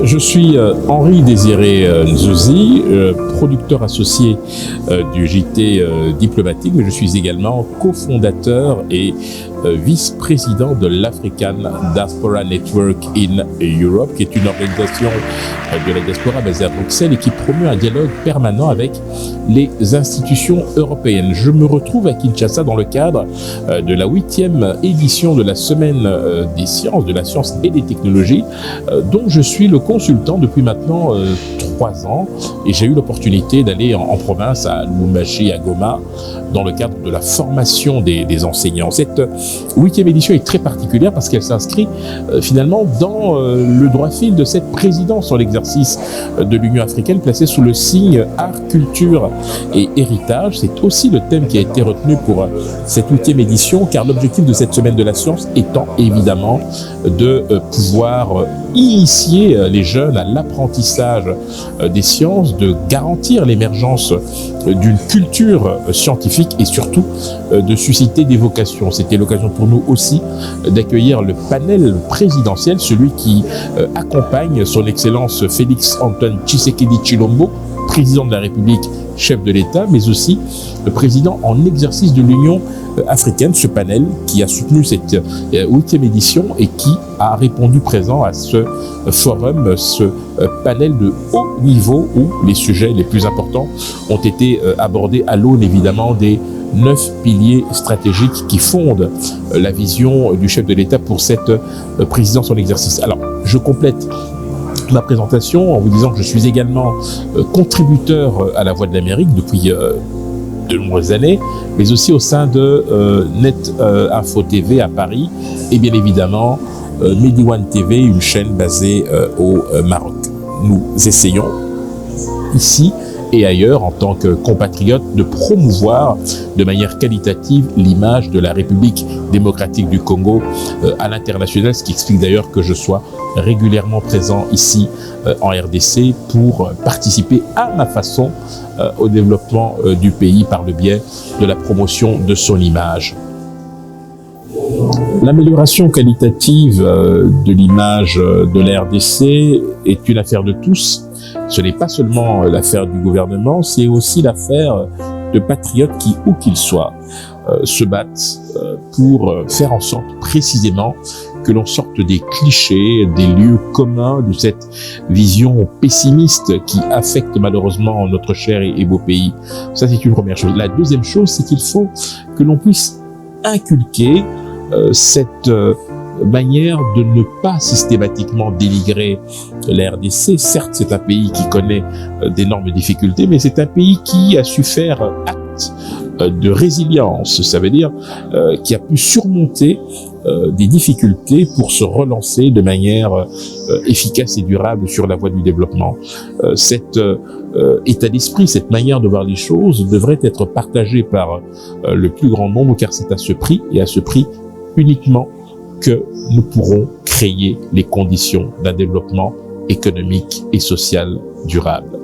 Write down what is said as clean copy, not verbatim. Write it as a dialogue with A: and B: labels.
A: Je suis Henri Désiré Nzouzi, producteur associé du JT diplomatique, mais je suis également cofondateur et vice-président de l'African Diaspora Network in Europe, qui est une organisation de la diaspora basée à Bruxelles et qui promeut un dialogue permanent avec les institutions européennes. Je me retrouve à Kinshasa dans le cadre de la 8e édition de la Semaine des sciences, de la science et des technologies, dont je suis le consultant depuis maintenant 3 ans, et j'ai eu l'opportunité d'aller en province à Lubumbashi, à Goma, dans le cadre de la formation des enseignants. Cette 8e édition est très particulière parce qu'elle s'inscrit finalement dans le droit fil de cette présidence sur l'exercice de l'Union africaine, placée sous le signe art, culture et héritage. C'est aussi le thème qui a été retenu pour cette 8e édition, car l'objectif de cette semaine de la science étant évidemment de pouvoir initier les jeunes à l'apprentissage des sciences, de garantir l'émergence d'une culture scientifique et surtout de susciter des vocations. C'était l'occasion pour nous aussi d'accueillir le panel présidentiel, celui qui accompagne son Excellence Félix Antoine Tshisekedi Tshilombo, président de la République, chef de l'État, mais aussi le président en exercice de l'Union africaine, ce panel qui a soutenu cette 8e édition et qui a répondu présent à ce forum, ce panel de haut niveau où les sujets les plus importants ont été abordés à l'aune évidemment des 9 piliers stratégiques qui fondent la vision du chef de l'État pour cette présidence en exercice. Alors, je complète ma présentation en vous disant que je suis également contributeur à la Voix de l'Amérique depuis de nombreuses années, mais aussi au sein de Net Info TV à Paris et bien évidemment Mediwan TV, une chaîne basée au Maroc. Nous essayons ici et ailleurs, en tant que compatriotes, de promouvoir de manière qualitative l'image de la République démocratique du Congo à l'international, ce qui explique d'ailleurs que je sois régulièrement présent ici en RDC pour participer à ma façon au développement du pays par le biais de la promotion de son image. L'amélioration qualitative de l'image de la RDC est une affaire de tous. Ce n'est pas seulement l'affaire du gouvernement, c'est aussi l'affaire de patriotes qui, où qu'ils soient, se battent pour faire en sorte précisément que l'on sorte des clichés, des lieux communs de cette vision pessimiste qui affecte malheureusement notre cher et beau pays. Ça, c'est une première chose. La deuxième chose, c'est qu'il faut que l'on puisse inculquer cette manière de ne pas systématiquement dénigrer la RDC. Certes, c'est un pays qui connaît d'énormes difficultés, mais c'est un pays qui a su faire acte de résilience. Ça veut dire qui a pu surmonter des difficultés pour se relancer de manière efficace et durable sur la voie du développement. Cet état d'esprit, cette manière de voir les choses devrait être partagée par le plus grand nombre, car c'est à ce prix et à ce prix uniquement que nous pourrons créer les conditions d'un développement économique et social durable.